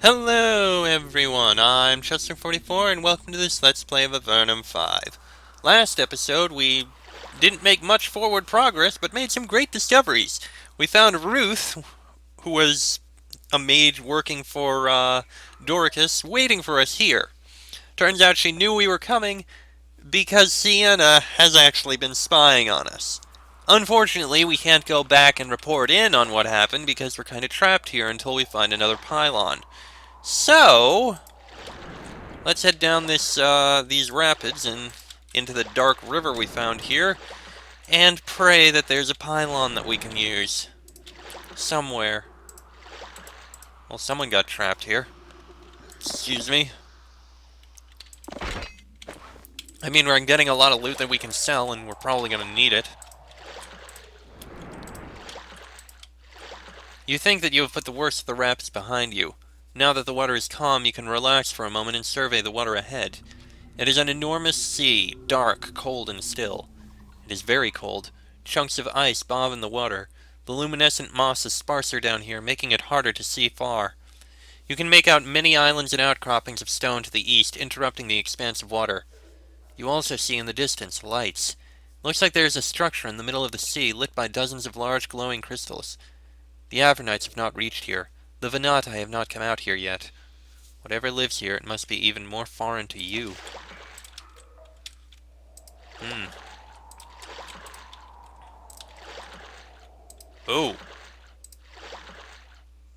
Hello everyone, I'm Chester44 and welcome to this Let's Play of Avernum 5. Last episode we didn't make much forward progress, but made some great discoveries. We found Ruth, who was a mage working for Doricus, waiting for us here. Turns out she knew we were coming because Sienna has actually been spying on us. Unfortunately, we can't go back and report in on what happened because we're kind of trapped here until we find another pylon. So, let's head down these rapids and into the dark river we found here, and pray that there's a pylon that we can use somewhere. Well, someone got trapped here. Excuse me. I mean, we're getting a lot of loot that we can sell, and we're probably going to need it. You think that you have put the worst of the rapids behind you. Now that the water is calm, you can relax for a moment and survey the water ahead. It is an enormous sea, dark, cold, and still. It is very cold. Chunks of ice bob in the water. The luminescent moss is sparser down here, making it harder to see far. You can make out many islands and outcroppings of stone to the east, interrupting the expanse of water. You also see in the distance lights. Looks like there is a structure in the middle of the sea, lit by dozens of large glowing crystals. The Avernites have not reached here. The Venati have not come out here yet. Whatever lives here, it must be even more foreign to you. Oh.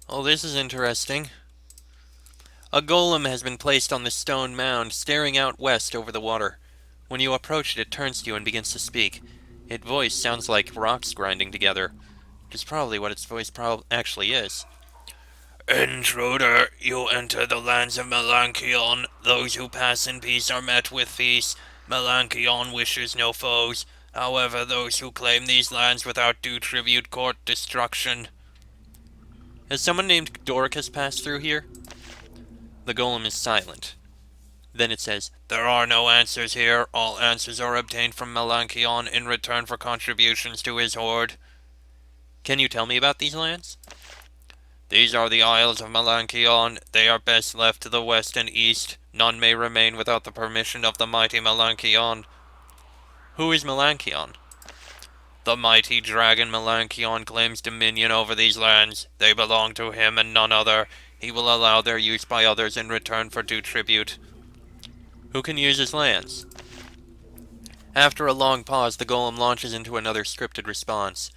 Oh, this is interesting. A golem has been placed on the stone mound, staring out west over the water. When you approach it, it turns to you and begins to speak. Its voice sounds like rocks grinding together, which is probably what its voice actually is. Intruder, you enter the lands of Melanchion. Those who pass in peace are met with peace. Melanchion wishes no foes. However, those who claim these lands without due tribute court destruction. Has someone named Doricus passed through here? The golem is silent. Then it says, there are no answers here. All answers are obtained from Melanchion in return for contributions to his hoard. Can you tell me about these lands? These are the Isles of Melanchion. They are best left to the west and east. None may remain without the permission of the mighty Melanchion. Who is Melanchion? The mighty dragon Melanchion claims dominion over these lands. They belong to him and none other. He will allow their use by others in return for due tribute. Who can use his lands? After a long pause, the golem launches into another scripted response.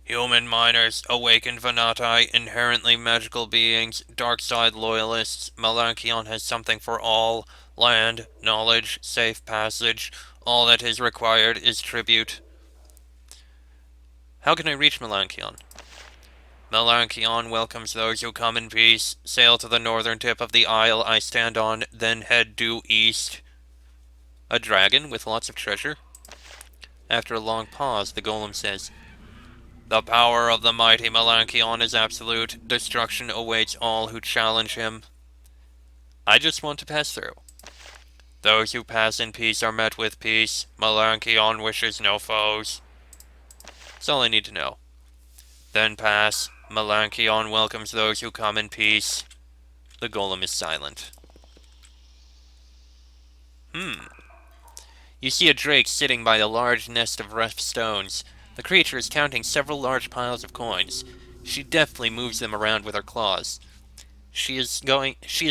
Human miners, awakened Venati, inherently magical beings, dark side loyalists, Melanchion has something for all. Land, knowledge, safe passage. All that is required is tribute. How can I reach Melanchion? Melanchion welcomes those who come in peace. Sail to the northern tip of the isle I stand on, then head due east. A dragon with lots of treasure? After a long pause, the golem says, the power of the mighty Melanchion is absolute. Destruction awaits all who challenge him. I just want to pass through. Those who pass in peace are met with peace. Melanchion wishes no foes. That's all I need to know. Then pass. Melanchion welcomes those who come in peace. The golem is silent. You see a drake sitting by a large nest of rough stones. The creature is counting several large piles of coins. She deftly moves them around with her claws. She is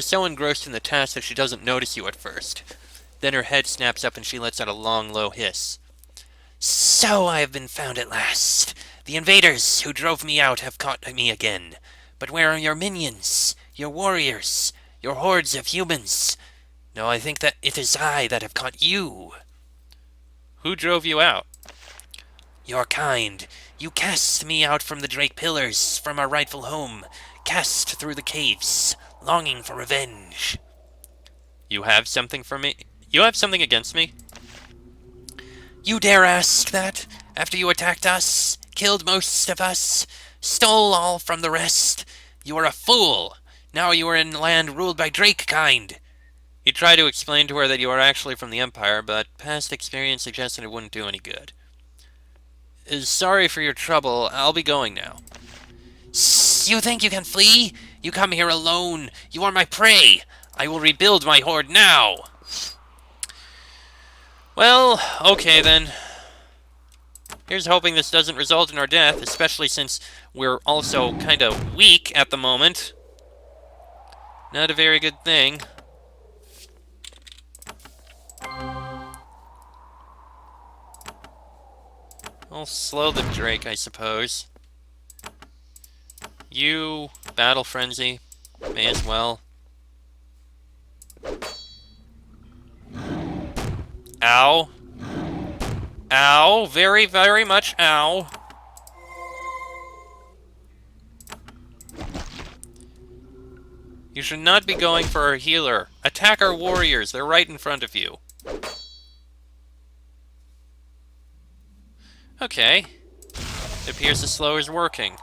so engrossed in the task that she doesn't notice you at first. Then her head snaps up and she lets out a long, low hiss. So I have been found at last. The invaders who drove me out have caught me again. But where are your minions? Your warriors? Your hordes of humans? No, I think that it is I that have caught you. Who drove you out? Your kind. You cast me out from the Drake Pillars, from our rightful home, cast through the caves, longing for revenge. You have something for me? You have something against me? You dare ask that? After you attacked us, killed most of us, stole all from the rest? You are a fool. Now you are in land ruled by Drake kind. You try to explain to her that you are actually from the Empire, but past experience suggested it wouldn't do any good. Sorry for your trouble. I'll be going now. You think you can flee? You come here alone. You are my prey. I will rebuild my horde now. Well, okay then. Here's hoping this doesn't result in our death, especially since we're also kind of weak at the moment. Not a very good thing. I'll slow the Drake, I suppose. You, Battle Frenzy, may as well. Ow. Ow. Very, very much ow. You should not be going for our healer. Attack our warriors. They're right in front of you. Okay. It appears the slow is working.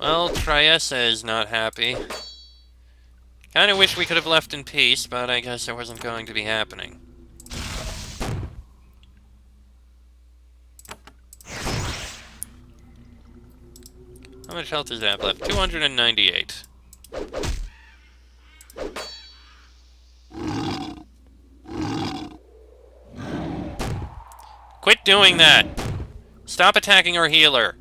Well, Triessa is not happy. Kinda wish we could have left in peace, but I guess it wasn't going to be happening. How much health does that have left? 298. Quit doing that! Stop attacking our healer.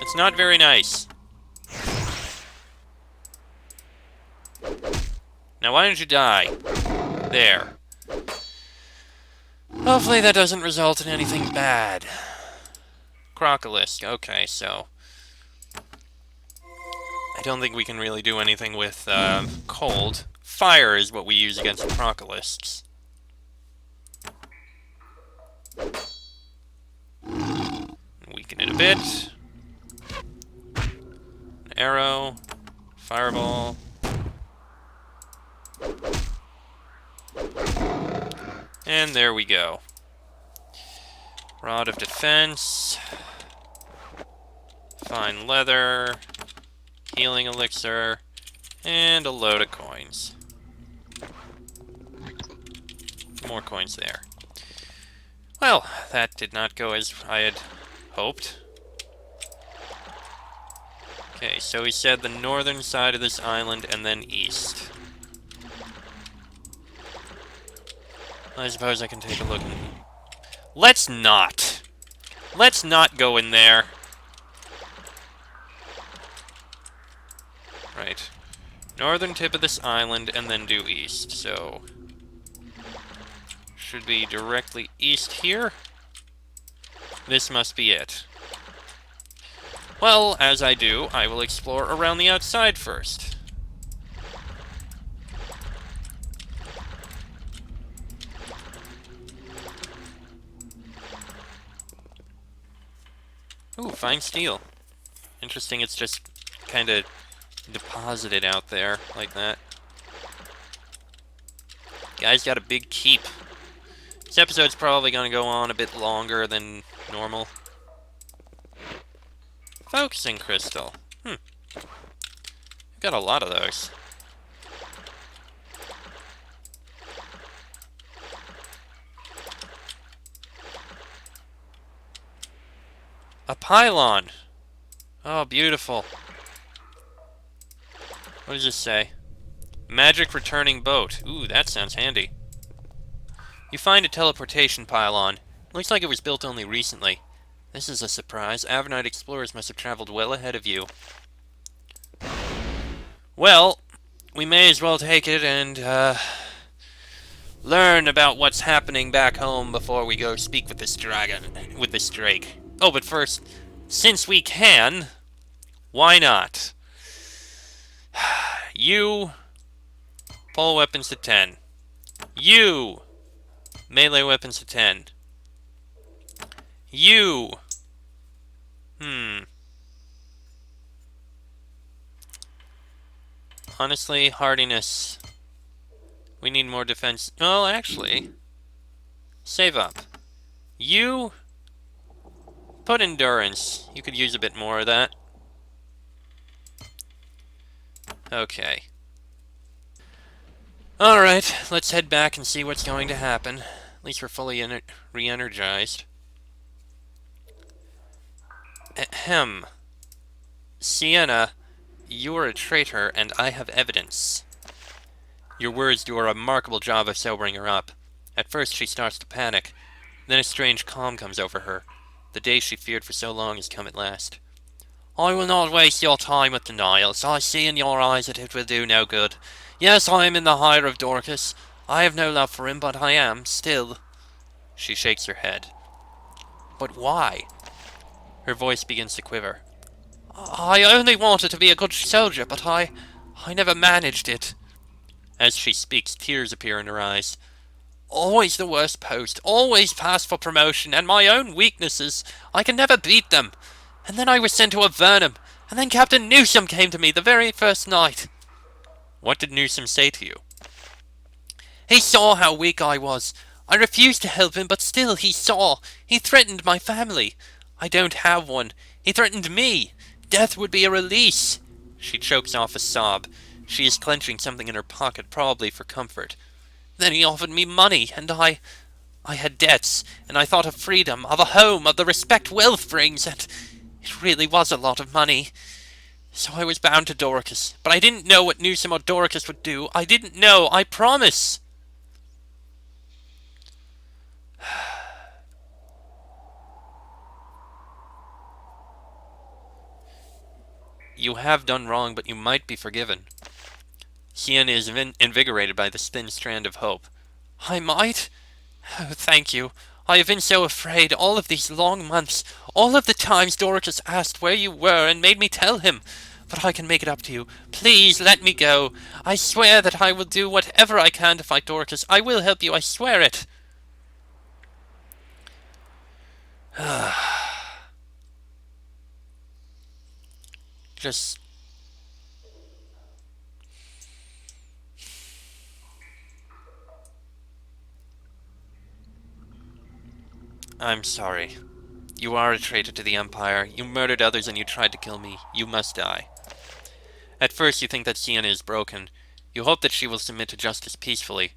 It's not very nice. Now why don't you die? There. Hopefully that doesn't result in anything bad. Crocolisk. Okay, so I don't think we can really do anything with cold. Fire is what we use against crocolisks. Weaken it a bit. An arrow. Fireball. And there we go. Rod of Defense. Fine leather. Healing elixir. And a load of coins. More coins there. Well, that did not go as I had hoped. Okay, so he said the northern side of this island and then east. I suppose I can take a look. Let's not! Let's not go in there. Right. Northern tip of this island and then due east, so should be directly east here. This must be it. Well, as I do, I will explore around the outside first. Ooh, fine steel. Interesting, it's just kind of deposited out there like that. Guy's got a big keep. This episode's probably going to go on a bit longer than normal. Focusing crystal. I've got a lot of those. A pylon! Oh, beautiful. What does this say? Magic returning boat. Ooh, that sounds handy. You find a teleportation pylon. Looks like it was built only recently. This is a surprise. Avernite explorers must have traveled well ahead of you. Well, we may as well take it and, learn about what's happening back home before we go speak with this drake. Oh, but first, since we can, why not? You, pole weapons to 10. You, melee weapons to 10. You, honestly, hardiness. We need more defense. Oh, actually, save up. You, put endurance. You could use a bit more of that. Okay. Alright, let's head back and see what's going to happen. At least we're fully re-energized. Ahem. Sienna, you are a traitor, and I have evidence. Your words do a remarkable job of sobering her up. At first she starts to panic. Then a strange calm comes over her. The day she feared for so long has come at last. I will not waste your time with denials. I see in your eyes that it will do no good. Yes, I am in the hire of Dorcas. I have no love for him, but I am, still. She shakes her head. But why? Her voice begins to quiver. I only wanted to be a good soldier, but I never managed it. As she speaks, tears appear in her eyes. Always the worst post, always passed for promotion, and my own weaknesses. I can never beat them. And then I was sent to Avernum, and then Captain Newsom came to me the very first night. What did Newsom say to you? He saw how weak I was. I refused to help him, but still he saw. He threatened my family. I don't have one. He threatened me. Death would be a release. She chokes off a sob. She is clenching something in her pocket, probably for comfort. Then he offered me money, and I had debts, and I thought of freedom, of a home, of the respect wealth brings, and it really was a lot of money. So I was bound to Dorcas, but I didn't know what Newsom or Dorcas would do. I didn't know, I promise. You have done wrong, but you might be forgiven. Sienna is invigorated by the thin strand of hope. I might? Oh, thank you. I have been so afraid all of these long months, all of the times Dorcas asked where you were and made me tell him. But I can make it up to you. Please let me go. I swear that I will do whatever I can to fight Dorcas. I will help you, I swear it. Just... I'm sorry. You are a traitor to the Empire. You murdered others and you tried to kill me. You must die. At first you think that Sienna is broken. You hope that she will submit to justice peacefully.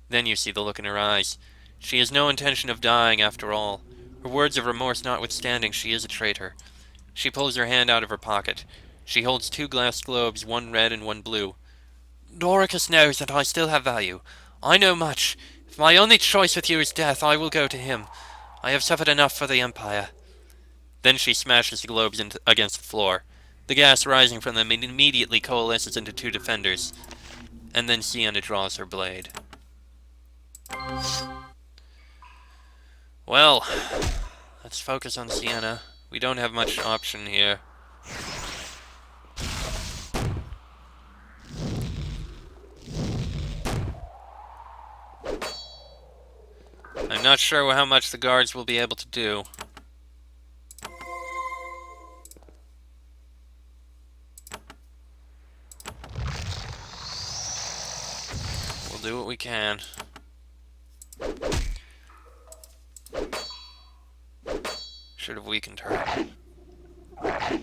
Then you see the look in her eyes. She has no intention of dying after all. Her words of remorse notwithstanding, she is a traitor. She pulls her hand out of her pocket. She holds 2 glass globes, one red and one blue. Dorcas knows that I still have value. I know much. If my only choice with you is death, I will go to him. I have suffered enough for the Empire. Then she smashes the globes against the floor. The gas rising from them immediately coalesces into 2 defenders. And then Sienna draws her blade. Well, let's focus on Sienna. We don't have much option here. I'm not sure how much the guards will be able to do. We'll do what we can. Should have weakened her. I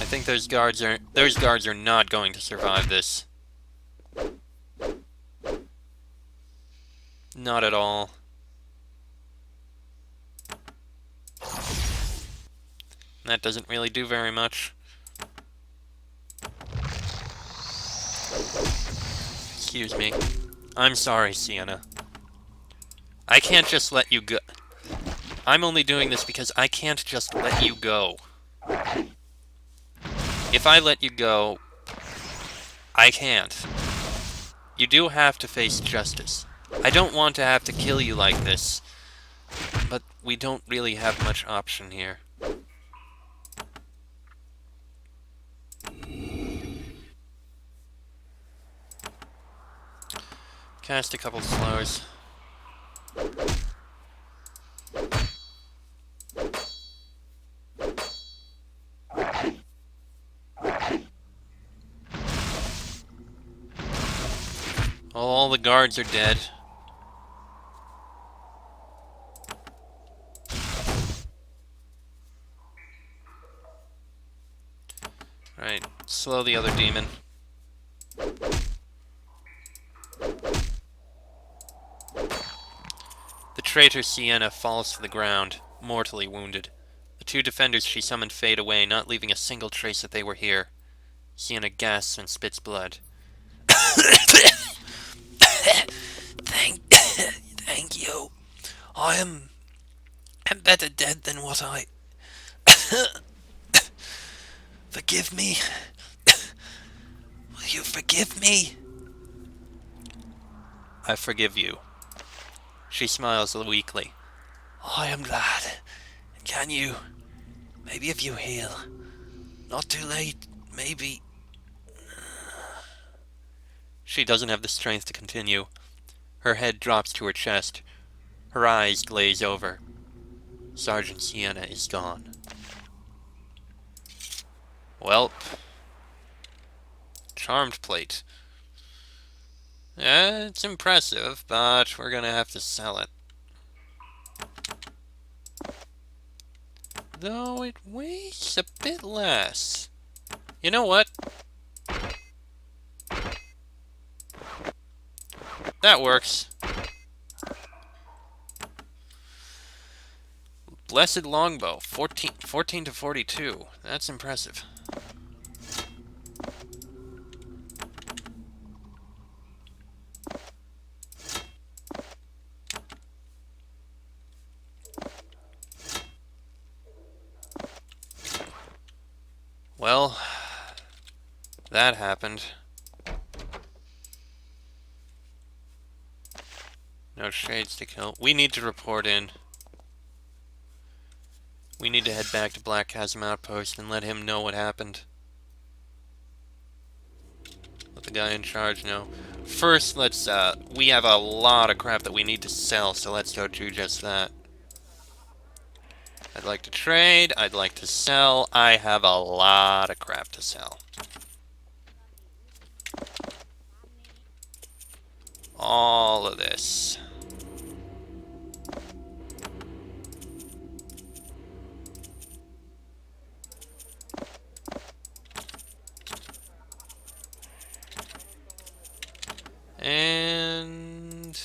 think those guards are not going to survive this. Not at all. That doesn't really do very much. Excuse me. I'm sorry, Sienna. I can't just let you go. I'm only doing this because I can't just let you go. If I let you go, I can't. You do have to face justice. I don't want to have to kill you like this, but we don't really have much option here. Cast a couple slows. All the guards are dead. Right, slow the other demon. The traitor Sienna falls to the ground. mortally wounded. The two defenders she summoned fade away, not leaving a single trace that they were here. Sienna gasps and spits blood. Thank you. I am better dead than what I... Forgive me. Will you forgive me? I forgive you. She smiles weakly. I am glad. Can you? Maybe if you heal. Not too late, maybe. She doesn't have the strength to continue. Her head drops to her chest. Her eyes glaze over. Sergeant Sienna is gone. Welp. Charmed plate. It's impressive, but we're gonna have to sell it. Though it weighs a bit less. You know what? That works. Blessed longbow, 14 to 42. That's impressive. Well, that happened. No shades to kill. We need to report in. We need to head back to Black Chasm Outpost and let him know what happened. Let the guy in charge know. First, let's, we have a lot of crap that we need to sell, so let's go do just that. I'd like to trade, I'd like to sell, I have a lot of crap to sell. All of this. And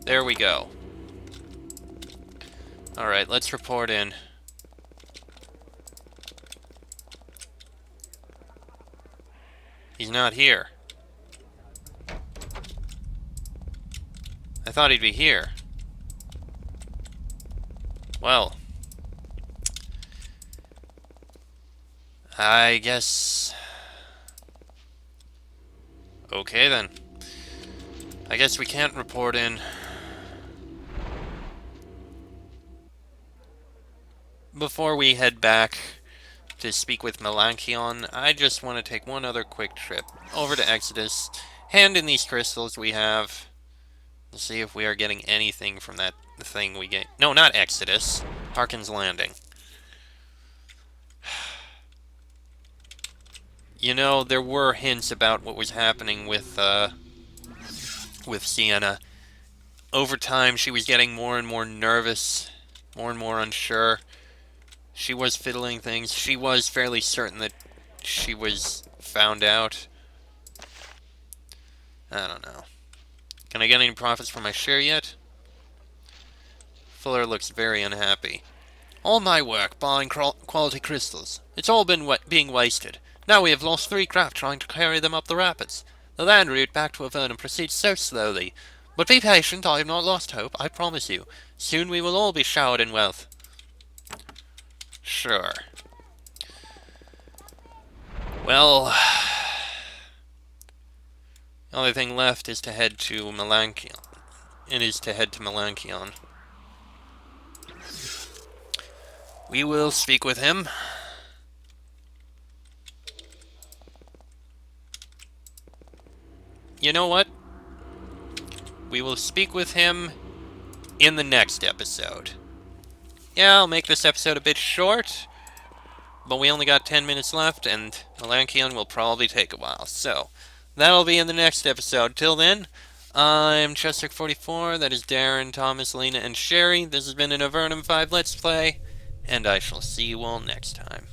there we go. Alright, let's report in. He's not here. I thought he'd be here. Well, I guess... Okay then. I guess we can't report in. Before we head back to speak with Melanchion, I just want to take one other quick trip over to Exodus, hand in these crystals we have, to see if we are getting anything from that thing we get. No, not Exodus. Harkin's Landing. You know, there were hints about what was happening with Sienna. Over time, she was getting more and more nervous, more and more unsure. She was fiddling things. She was fairly certain that she was found out. I don't know. Can I get any profits from my share yet? Fuller looks very unhappy. All my work buying quality crystals. It's all been being wasted. Now we have lost 3 craft trying to carry them up the rapids. The land route back to Avernum proceeds so slowly. But be patient, I have not lost hope, I promise you. Soon we will all be showered in wealth. Sure. Well, the only thing left is to head to Melanchion. We will speak with him. You know what? We will speak with him in the next episode. Yeah, I'll make this episode a bit short, but we only got 10 minutes left, and Melanchion will probably take a while. So, that'll be in the next episode. Till then, I'm Chester44, that is Darren, Thomas, Lena, and Sherry. This has been an Avernum 5 Let's Play, and I shall see you all next time.